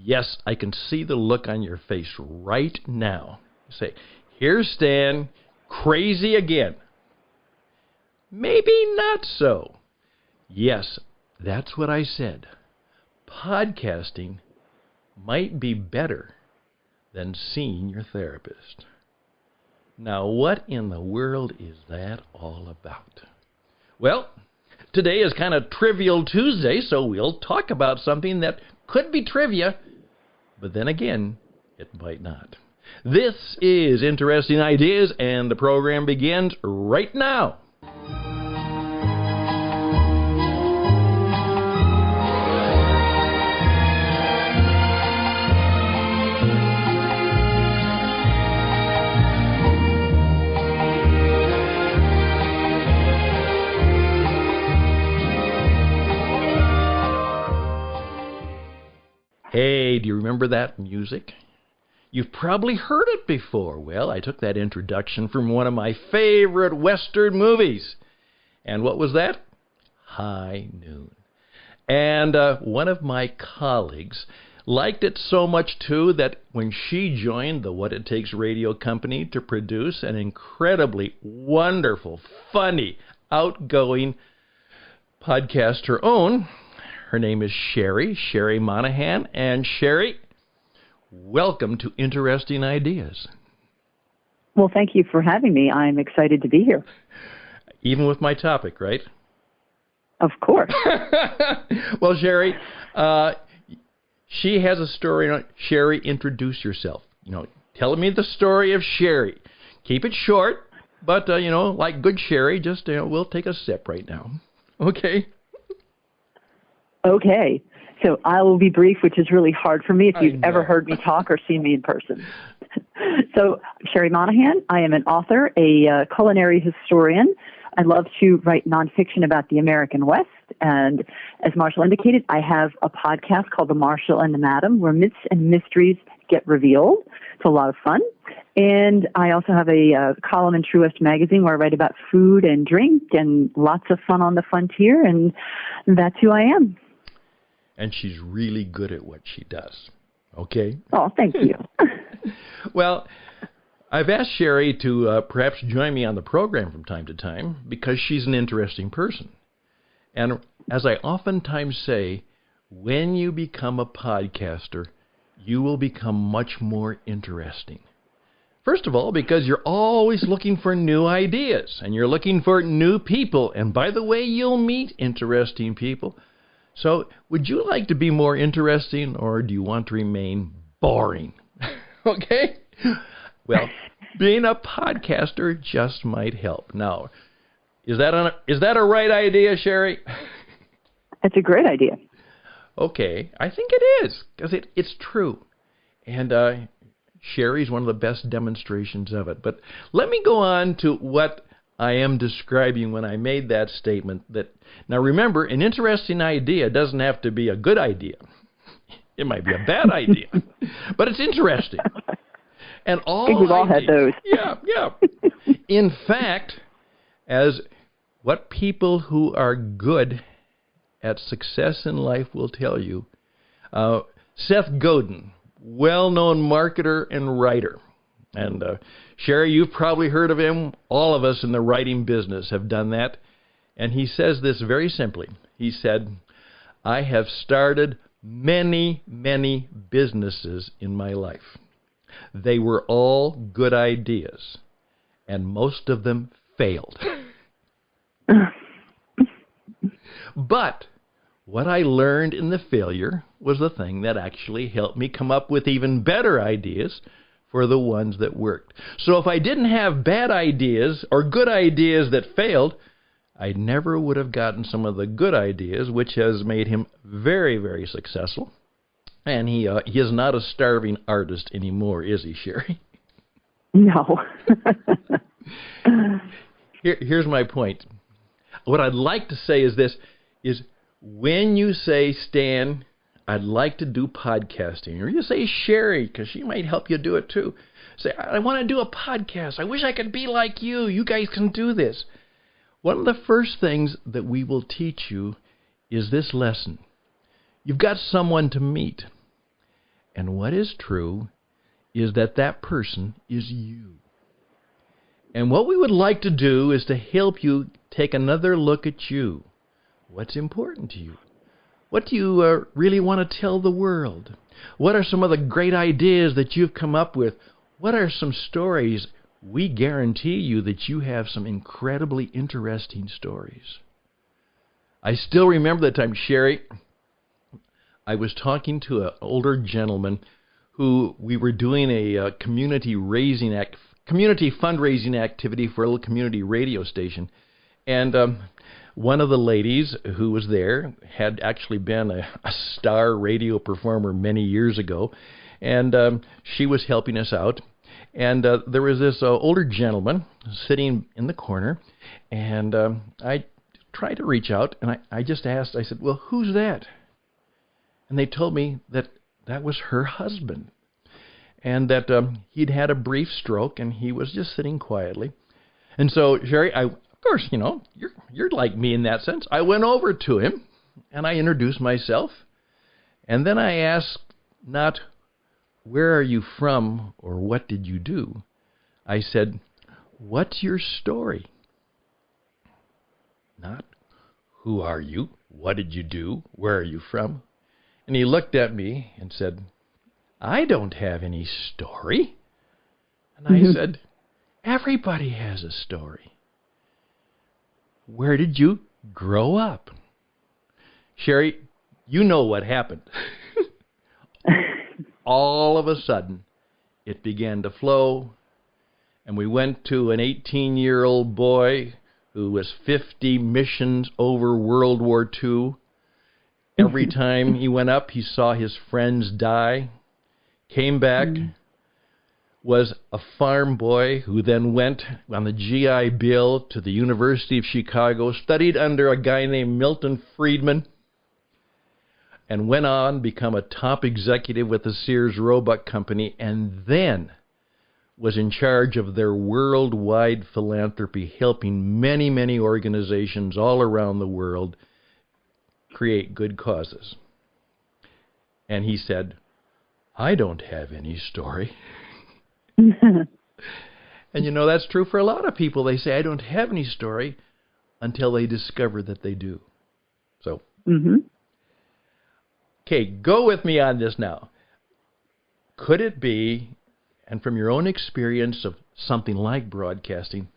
Yes, I can see the look on your face right now. You say, here's Stan, crazy again. Maybe not so. Yes, that's what I said. Podcasting might be better than seeing your therapist. Now, what in the world is that all about? Well, today is kind of Trivial Tuesday, so we'll talk about something that could be trivia, but then again, it might not. This is Interesting Ideas, and the program begins right now. Hey, do you remember that music? You've probably heard it before. Well, I took that introduction from one of my favorite Western movies. And what was that? High Noon. And one of my colleagues liked it so much, too, that when she joined the What It Takes radio company to produce an incredibly wonderful, funny, outgoing podcast her own, her name is Sherry Monahan. And Sherry, welcome to Interesting Ideas. Well, thank you for having me. I'm excited to be here. Even with my topic, right? Of course. Well, Sherry, she has a story. Sherry, introduce yourself. Tell me the story of Sherry. Keep it short, but, like good Sherry, just, we'll take a sip right now. Okay? Okay. So I will be brief, which is really hard for me if you've ever heard me talk or seen me in person. So Sherry Monahan, I am an author, a culinary historian. I love to write nonfiction about the American West. And as Marshall indicated, I have a podcast called The Marshall and the Madam, where myths and mysteries get revealed. It's a lot of fun. And I also have a column in True West magazine where I write about food and drink and lots of fun on the frontier. And that's who I am. And she's really good at what she does. Okay? Oh, thank you. Well, I've asked Sherry to perhaps join me on the program from time to time because she's an interesting person. And as I oftentimes say, when you become a podcaster, you will become much more interesting. First of all, because you're always looking for new ideas and you're looking for new people. And by the way, you'll meet interesting people. So, would you like to be more interesting, or do you want to remain boring? Okay? Well, being a podcaster just might help. Now, is that a right idea, Sherry? It's a great idea. Okay, I think it is, because it's true. And Sherry's one of the best demonstrations of it. But let me go on to what I am describing when I made that statement. Now remember, an interesting idea doesn't have to be a good idea. It might be a bad idea, but it's interesting. And all I think we've all had those. Yeah. In fact, as what people who are good at success in life will tell you, Seth Godin, well-known marketer and writer. And Sherry, you've probably heard of him. All of us in the writing business have done that. And he says this very simply. He said, I have started many, many businesses in my life. They were all good ideas, and most of them failed. But what I learned in the failure was the thing that actually helped me come up with even better ideas for the ones that worked. So if I didn't have bad ideas or good ideas that failed, I never would have gotten some of the good ideas, which has made him very, very successful. And he is not a starving artist anymore, is he, Sherry? No. Here's my point. What I'd like to say is this, is when you say, Stan, I'd like to do podcasting, or you say Sherry, because she might help you do it too. Say, I want to do a podcast. I wish I could be like you. You guys can do this. One of the first things that we will teach you is this lesson. You've got someone to meet. and what is true is that that person is you. And what we would like to do is to help you take another look at you. What's important to you? What do you really want to tell the world? What are some of the great ideas that you've come up with? What are some stories? We guarantee you that you have some incredibly interesting stories. I still remember the time, Sherry, I was talking to an older gentleman who we were doing a community fundraising activity for a little community radio station. And one of the ladies who was there had actually been a star radio performer many years ago, and she was helping us out. And there was this older gentleman sitting in the corner, and I tried to reach out, and I just asked, I said, well, who's that? And they told me that that was her husband, and that he'd had a brief stroke, and he was just sitting quietly. And so, Sherry, of course, you know, you're like me in that sense. I went over to him, and I introduced myself, and then I asked not, where are you from, or what did you do? I said, what's your story? Not, who are you? What did you do? Where are you from? And he looked at me and said, I don't have any story. And I said, everybody has a story. Where did you grow up? Sherry, you know what happened. All of a sudden, it began to flow, and we went to an 18-year-old boy who was 50 missions over World War II. Every time he went up, he saw his friends die, came back, was a farm boy who then went on the GI Bill to the University of Chicago, studied under a guy named Milton Friedman, and went on to become a top executive with the Sears Roebuck Company, and then was in charge of their worldwide philanthropy, helping many, many organizations all around the world create good causes. And he said, I don't have any story. And you know, that's true for a lot of people. They say, I don't have any story until they discover that they do. So, okay, go with me on this now. Could it be, and from your own experience of something like broadcasting,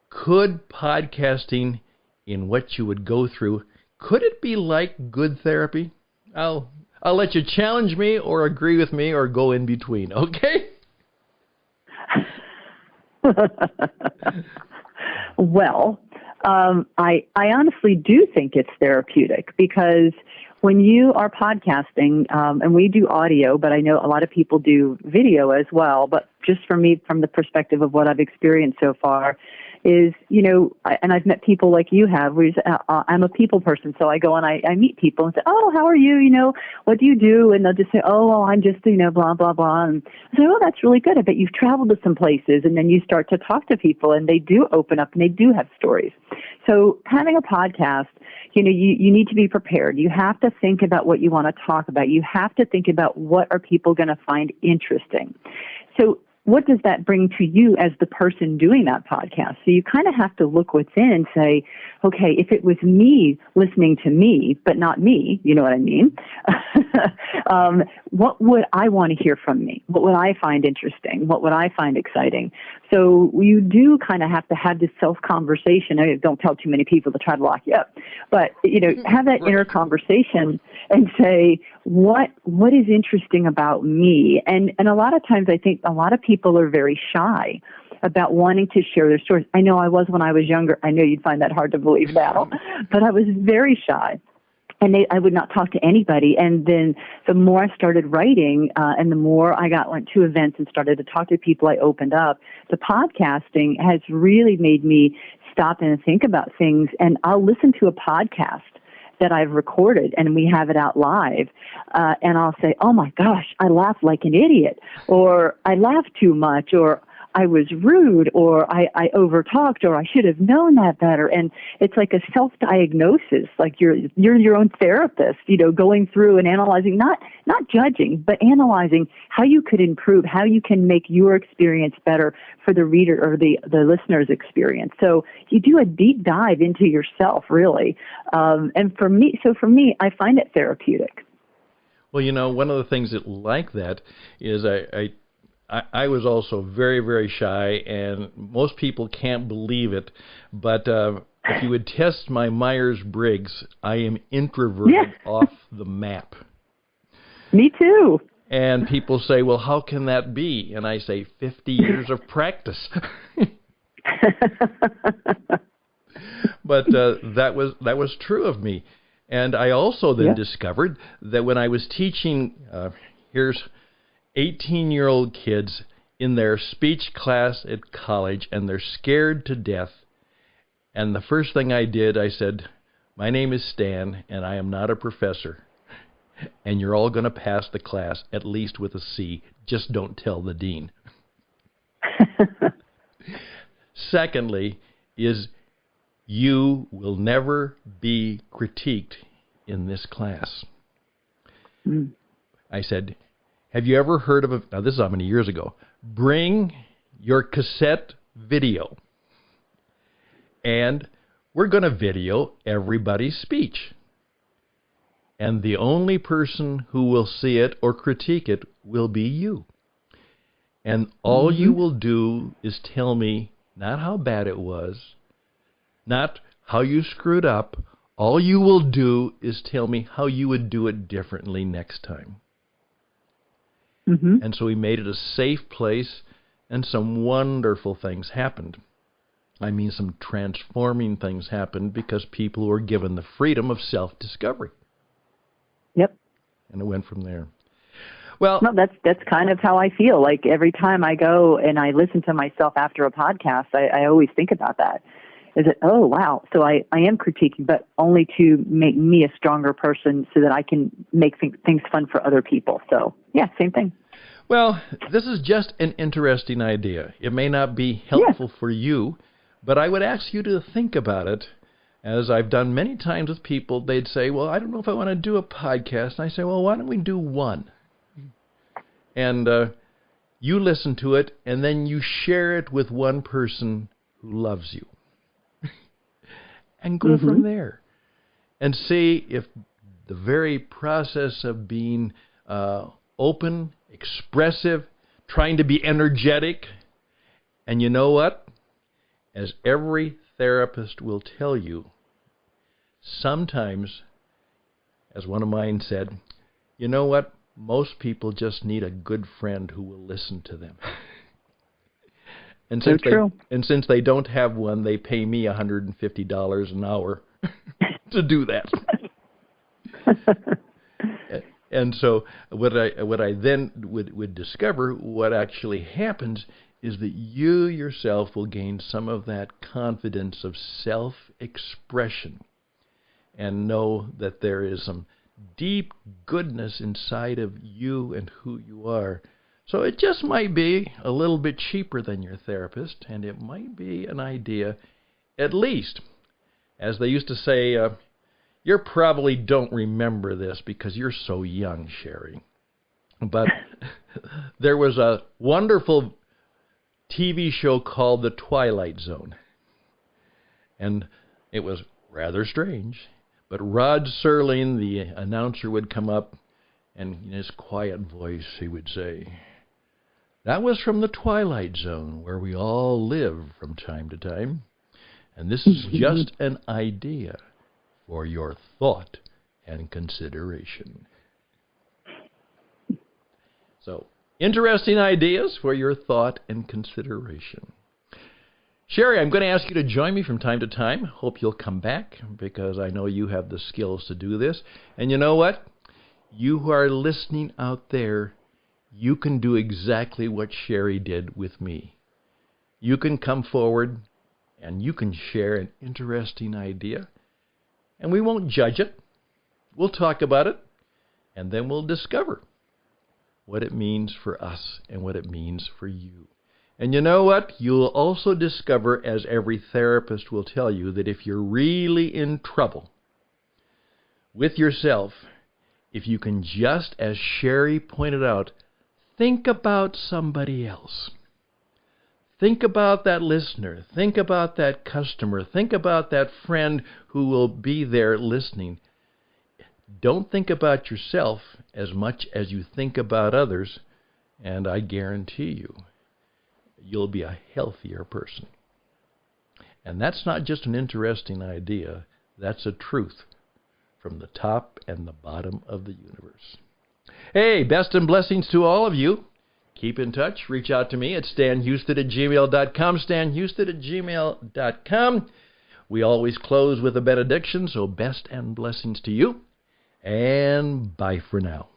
could podcasting, in what you would go through, could it be like good therapy? I'll let you challenge me or agree with me or go in between, okay? Well, I honestly do think it's therapeutic, because when you are podcasting, and we do audio, but I know a lot of people do video as well, but just for me, from the perspective of what I've experienced so far, is, you know, and I've met people like you have, I'm a people person, so I go and I meet people and say, oh, how are you? You know, what do you do? And they'll just say, oh, well, I'm just, you know, blah, blah, blah. And I say, oh, that's really good. I bet you've traveled to some places. And then you start to talk to people, and they do open up, and they do have stories. So having a podcast, you know, you need to be prepared. You have to think about what you want to talk about. You have to think about what are people going to find interesting. So what does that bring to you as the person doing that podcast? So you kind of have to look within and say, okay, if it was me listening to me, but not me, you know what I mean? What would I want to hear from me? What would I find interesting? What would I find exciting? So you do kind of have to have this self-conversation. I mean, don't tell too many people to try to lock you up, but, you know, have that inner conversation and say, what is interesting about me? And a lot of times I think a lot of people are very shy about wanting to share their stories. I know I was when I was younger. I know you'd find that hard to believe now, but I was very shy. And I would not talk to anybody. And then the more I started writing, and the more I went to events and started to talk to people, I opened up. The podcasting has really made me stop and think about things. And I'll listen to a podcast that I've recorded, and we have it out live, and I'll say, oh my gosh, I laughed like an idiot, or I laughed too much, or I was rude, or I overtalked, or I should have known that better. And it's like a self-diagnosis, like you're your own therapist, going through and analyzing, not judging, but analyzing how you could improve, how you can make your experience better for the reader or the listener's experience. So you do a deep dive into yourself, really. And for me, I find it therapeutic. Well, one of the things that like that is I was also very, very shy, and most people can't believe it. But if you would test my Myers-Briggs, I am introverted off the map. Me too. And people say, well, how can that be? And I say, 50 years of practice. But that was true of me. And I also then discovered that when I was teaching, here's 18-year-old kids in their speech class at college, and they're scared to death. And the first thing I did, I said, my name is Stan, and I am not a professor. And you're all going to pass the class, at least with a C. Just don't tell the dean. Secondly, is you will never be critiqued in this class. I said, have you ever heard of now this is how many years ago, bring your cassette video, and we're going to video everybody's speech. And the only person who will see it or critique it will be you. And all you will do is tell me not how bad it was, not how you screwed up. All you will do is tell me how you would do it differently next time. And so we made it a safe place, and some wonderful things happened. I mean, some transforming things happened because people were given the freedom of self-discovery. Yep. And it went from there. Well, no, that's kind of how I feel. Like every time I go and I listen to myself after a podcast, I always think about that. Is it, oh, wow, so I am critiquing, but only to make me a stronger person so that I can make things fun for other people. So, yeah, same thing. Well, this is just an interesting idea. It may not be helpful for you, but I would ask you to think about it. As I've done many times with people, they'd say, well, I don't know if I want to do a podcast. And I say, well, why don't we do one? And you listen to it, and then you share it with one person who loves you. And go from there. And see if the very process of being open, expressive, trying to be energetic, and you know what? As every therapist will tell you, sometimes, as one of mine said, you know what? Most people just need a good friend who will listen to them. And since they don't have one, they pay me $150 an hour to do that. And so what I then would discover, what actually happens is that you yourself will gain some of that confidence of self-expression and know that there is some deep goodness inside of you and who you are. So it just might be a little bit cheaper than your therapist, and it might be an idea, at least, as they used to say, you probably don't remember this because you're so young, Sherry. But there was a wonderful TV show called The Twilight Zone. And it was rather strange. But Rod Serling, the announcer, would come up, and in his quiet voice he would say, that was from the Twilight Zone, where we all live from time to time. And this is just an idea for your thought and consideration. So, interesting ideas for your thought and consideration. Sherry, I'm going to ask you to join me from time to time. Hope you'll come back, because I know you have the skills to do this. And you know what? You who are listening out there, you can do exactly what Sherry did with me. You can come forward and you can share an interesting idea, and we won't judge it. We'll talk about it, and then we'll discover what it means for us and what it means for you. And you know what? You'll also discover, as every therapist will tell you, that if you're really in trouble with yourself, if you can just, as Sherry pointed out, think about somebody else. Think about that listener. Think about that customer. Think about that friend who will be there listening. Don't think about yourself as much as you think about others, and I guarantee you, you'll be a healthier person. And that's not just an interesting idea. That's a truth from the top and the bottom of the universe. Hey, best and blessings to all of you. Keep in touch. Reach out to me at stanhouston@gmail.com, stanhouston@gmail.com. We always close with a benediction, so best and blessings to you, and bye for now.